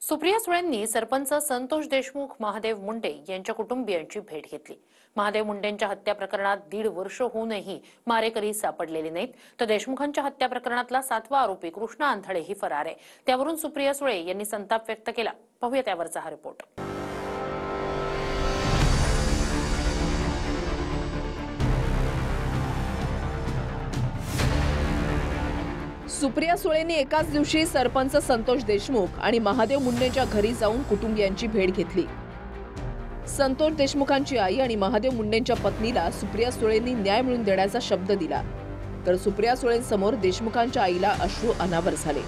सुप्रिया सुळेंनी सरपंच संतोष देशमुख, महादेव मुंडे यांच्या कुटुंबियांची भेट घेतली। महादेव मुंडेंच्या हत्या प्रकरणात 1.5 वर्ष होऊनही मारेकरी सापडलेले नाहीत, तर देशमुखांच्या हत्या प्रकरणातला 7वा आरोपी कृष्णा आंधळे फरार आहे। त्यावरून सुप्रिया सुळे यांनी संताप व्यक्त केला। पाहूया त्यावरचा हा रिपोर्ट। सुप्रिया सुळेंनी एकाच दिवशी सरपंच संतोष देशमुख आणि महादेव मुंडेंच्या घरी जाऊन कुटुंबियांची भेट घेतली। संतोष देशमुखांची आई आणि महादेव मुंडेंच्या पत्नीला सुप्रिया सुळेंनी न्याय मिळवून देण्याचा शब्द दिला, तर सुप्रिया सुळेंसमोर देशमुखांच्या आईला अश्रू अनावर झाले।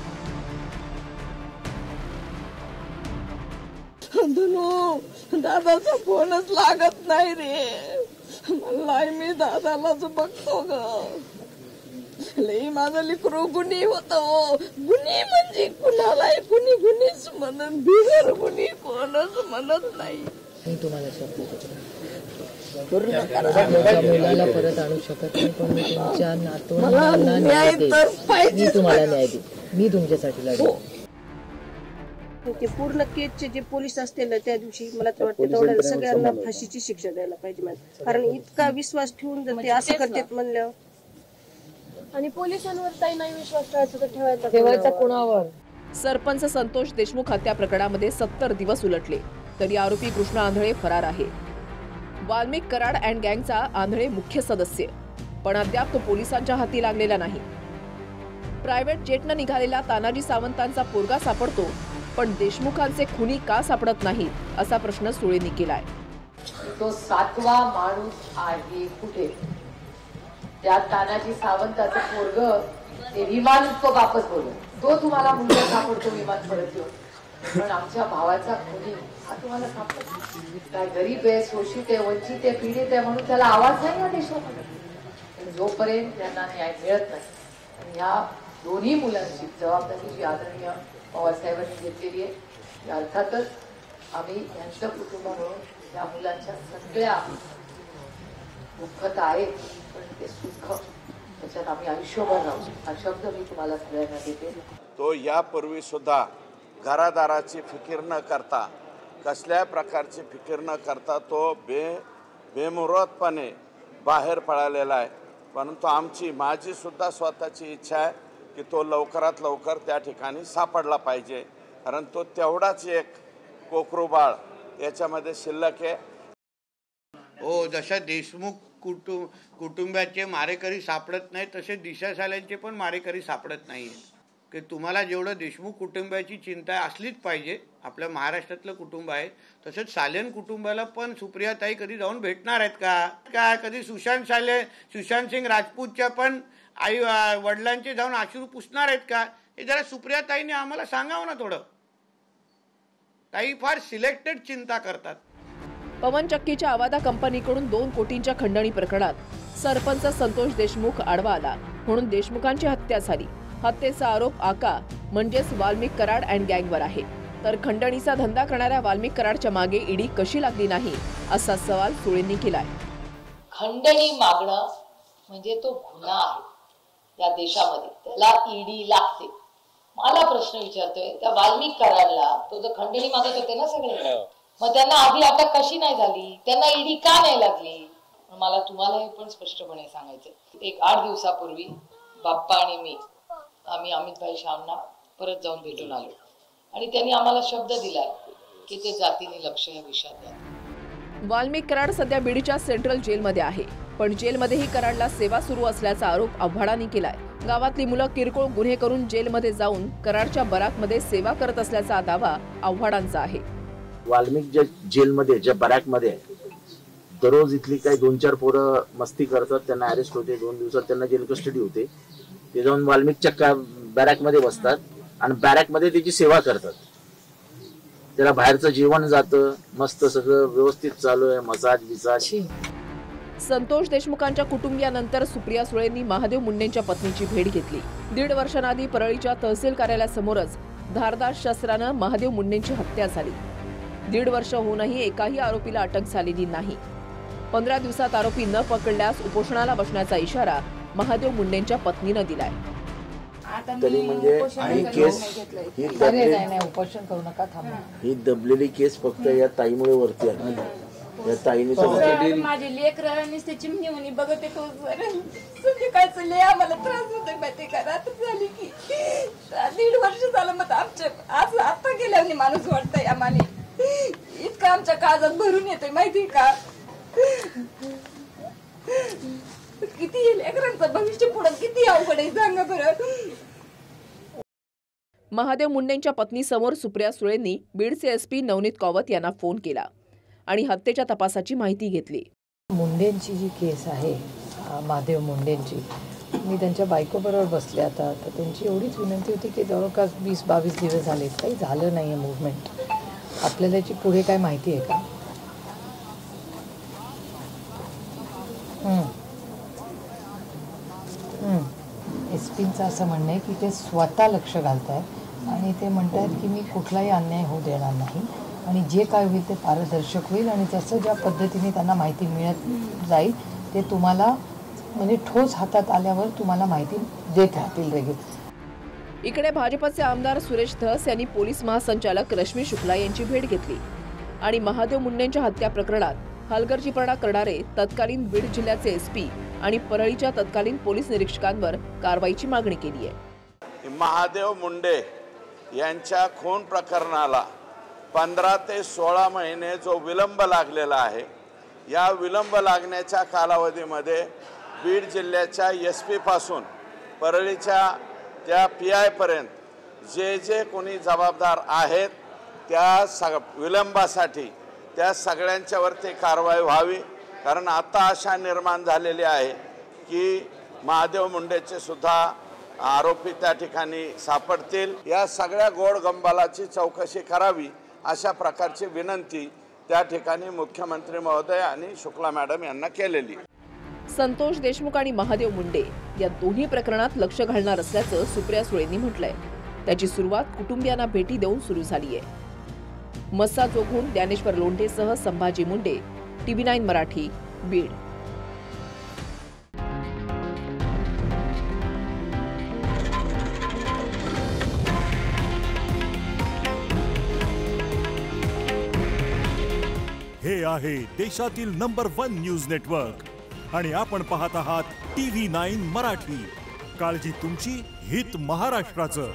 दादाचा फोनच लागत नाही रे, मला मी दादालाच बघतो ग। लई माझं लेकरू गुन्ही होतो। गुन्ही म्हणजे कुणालाही कुणी गुन्हीच म्हणत, बिगर गुन्ही कोणच म्हणत नाही। मी तुम्हाला मुलाला परत आणू शकत नाही, पण मी तुमच्या नातवांना न्याय देईन। मी तुम्हाला न्याय देईन, मी तुमच्यासाठी लढेन। ते पूर्ण केसचे जे पोलीस असतील त्या दिवशी मला तर वाटतं तेवढ्या सगळ्यांना फाशीची शिक्षा द्यायला पाहिजे, कारण इतका विश्वास ठेवून जर ते असं करतात म्हणल्यावर, आणि पोलिसांवर काही नाही विश्वास ठेवायचा कोणावर? सरपंच संतोष देशमुख हत्या प्रकरणामध्ये 70 दिवस उलटले तरी आरोपी कृष्णा आंधळे फरार आहे। वाल्मिक कराड अँड गँगचा आंधळे मुख्य सदस्य, पण अद्याप तो पोलिसांच्या हाती लागलेला नाही। प्रायव्हेट जेटनं निघालेला तानाजी सावंतांचा पोरगा सापडतो, पण देशमुखांचे खुनी का सापडत नाहीत असा प्रश्न सुळेंनी केलाय। तो 7वा माणूस आहे कुठे? त्या तानाजी सावंताचं पोरग ते विमान तो वापस बोलत, तो तुम्हाला मुलगा सापडतो विमान परत येऊन, पण आमच्या भावाचा खुनी हा तुम्हाला सापडतो काय? गरीब आहे, शोषित आहे, वंचित आहे, पीडित आहे म्हणून त्याला आवाज नाही या देशामध्ये। जोपर्यंत त्यांना न्याय मिळत नाही, आणि ह्या दोन्ही मुलांची जबाबदारी जी आदरणीय पवारसाहेबांनी घेतलेली आहे, अर्थातच आम्ही यांचं कुटुंब म्हणून या मुलांच्या सगळ्या दुःखत आहे, पण ते सुख त्याच्यात आम्ही आयुष्यभर राहू, हा शब्द मी तुम्हाला सगळ्यांना देते। तो यापूर्वी सुद्धा घरादाराची फिकीर न करता, कसल्या प्रकारची फिकीर न करता तो बेमुरतपणे बाहेर पळालेला आहे। परंतु माझी सुद्धा स्वतःची इच्छा आहे की तो लवकरात लवकर त्या ठिकाणी सापडला पाहिजे, कारण तो तेवढाच एक कोकरू बाळ याच्यामध्ये शिल्लक आहे। हो, जशा देशमुख कुटुंबाचे मारेकरी सापडत नाही, तसे दिशा साल्यांचे पण मारेकरी सापडत नाही। की तुम्हाला जेवढं देशमुख कुटुंबाची चिंता असलीच पाहिजे, आपल्या महाराष्ट्रातलं कुटुंब आहे, तसंच सालेन कुटुंबाला पण सुप्रियाताई कधी जाऊन भेटणार आहेत का? कधी सुशांत सिंग राजपूतच्या पण आई वडिलांचे जाऊन अश्रू पुसणार आहेत का? हे जरा सुप्रियाताईने आम्हाला सांगावं ना थोडं। ताई फार सिलेक्टेड चिंता करतात। पवन चक्कीच्या आवादा कंपनीकडून 2 कोटींच्या खंडणी प्रकरणात सरपंच संतोष देशमुख आडवा आला म्हणून देशमुखांची हत्या झाली। हत्येचा आरोप आका म्हणजेच वाल्मिक कराड अँड गँगवर आहे, तर खंडणीचा धंदा करणाऱ्या वाल्मिक कराडच्या मागे ईडी कशी लागली नाही असा सवाल सुळेंनी केलाय। खंडणी मागणं म्हणजे तो गुन्हा आहे या देशामध्ये, त्याला ईडी लागते। मला प्रश्न विचारतोय, त्या वाल्मिक कराडला तो जर खंडणी मागत होते ना सगळे, मग त्यांना आधी अटक कशी नाही झाली? त्यांना ईडी का नाही लागली? मला तुम्हाला हे पण स्पष्टपणे सांगायचं। एक 8 दिवसापूर्वी बाप्पा आणि मी आम्ही अमितभाई शामना परत जाऊन भेटून आलो, आणि त्यांनी आम्हाला शब्द दिलाय की ते जातीने लक्ष या विषयात द्या। वाल्मिक कराड सध्या बीडच्या सेंट्रल जेलमध्ये आहे, पण जेलमध्येही कराडला सेवा सुरू असल्याचा आरोप आव्हाडांनी केलाय। गावातली मुलं किरकोळ गुन्हे करून जेलमध्ये जाऊन कराडच्या बराकमध्ये सेवा करत असल्याचा दावा आव्हाडांचा आहे। वाल्मिक जेलमध्ये ज्या बराकमध्ये दररोज इथली काही 2-4 पोरं मस्ती करतात, त्यांना अरेस्ट होते, 2 दिवसात त्यांना जेल कस्टडी होते। ते जाऊन वाल्मिकच्या बॅरॅकमध्ये बसतात आणि बॅरॅकमध्ये त्याची सेवा करतात। त्याला बाहेरचं जेवण जातं, मस्त सगळं व्यवस्थित चालू आहे, मसाज बिसाज। संतोष देशमुखांच्या कुटुंबियानंतर सुप्रिया सुळेंनी महादेव मुंडेंच्या पत्नीची भेट घेतली। 1.5 वर्षांआधी परळीच्या तहसील कार्यालयासमोरच धारदार शस्त्रानं महादेव मुंडेंची हत्या झाली। 1.5 वर्ष होऊनही एकाही आरोपीला अटक झालेली नाही। 15 दिवसात आरोपी न पकडल्यास उपोषणाला बसण्याचा इशारा महादेव मुंडेंच्या पत्नीनं दिलाय। तरी म्हणजे ही केस ही नाही उपोषण करू नका, थांबा. ही दबलेली केस फक्त या ताईमुळे वरती आली. या ताईने माझे लेकरं नुसते चिमणी म्हणी बघत येतो संध्याकाळचं लय आम्हाला त्रास होतोय माहिती का. रात्र झाली की 1.5 वर्ष झालं मग आमच्या आज आता गेल्याने माणूस वाटतंय आम्हाला. इतकं आमच्या काळजात भरून येतोय माहिती का. किती लेकरांचं भविष्य पुढं किती अवघड आहे सांगा बरं. महादेव मुंडेंच्या पत्नी समोर सुप्रिया सुळेंनी बीडचे SP नवनीत कौवत यांना फोन केला आणि हत्येच्या तपासाची माहिती घेतली. मुंडेंची जी केस आहे, महादेव मुंडेंची, मी त्यांच्या बायकोबरोबर बसले आता. तर त्यांची एवढीच विनंती होती की जवळपास 20-22 दिवस झाले, काही झालं नाही आहे मूव्हमेंट. आपल्याला याची पुढे काय माहिती आहे का? SPचं असं म्हणणं आहे की ते स्वतः लक्ष घालत आहेत आणि ते म्हणत आहेत की मी कुठलाही अन्याय होऊ देणार नाही आणि जे काय होईल ते पारदर्शक होईल आणि जसं ज्या पद्धतीने त्यांना माहिती मिळत जाईल ते तुम्हाला म्हणजे ठोस हातात आल्यावर तुम्हाला माहिती देत राहतील रेग्युलर. इकडे भाजपचे आमदार सुरेश धस यांनी पोलीस महासंचालक रश्मी शुक्ला यांची भेट घेतली आणि महादेव मुंडेंच्या हत्या प्रकरणात हलगर्जीपणा करणारे तत्कालीन बीड जिल्ह्याचे SP आणि परळीच्या तत्कालीन पोलीस निरीक्षकांवर कारवाईची मागणी केली आहे. महादेव मुंडे यांच्या खून प्रकरणाला 15 ते 16 महिने जो विलंब लागलेला आहे, या विलंब लागण्याच्या कालावधीमध्ये बीड जिल्ह्याच्या SP पासून परळीच्या त्या PI पर्यंत जे कोणी जबाबदार आहेत त्या विलंबासाठी त्या सगळ्यांच्यावरती कारवाई व्हावी. कारण आता आशा निर्माण झालेली आहे की महादेव मुंडेचे सुद्धा आरोपी त्या ठिकाणी सापडतील. या सगळ्या गोडगंबालाची चौकशी करावी अशा प्रकारची विनंती त्या ठिकाणी मुख्यमंत्री महोदय आणि शुक्ला मॅडम यांना केलेली. संतोष देशमुख आणि महादेव मुंडे या दोन्ही प्रकरणात लक्ष घालणार असल्याचं सुप्रिया सुळेंनी म्हटलंय. त्याची सुरुवात कुटुंबियांना भेटी देऊन सुरू झाली आहे. मस्सा जोगून ज्ञानेश्वर लोंढेसह संभाजी मुंडे, TV9 मराठी, बीड. हे आहे देशातील नंबर 1 न्यूज नेटवर्क आणि आपण पाहत आहात TV9 मराठी. काळजी तुमची, हित महाराष्ट्राचं.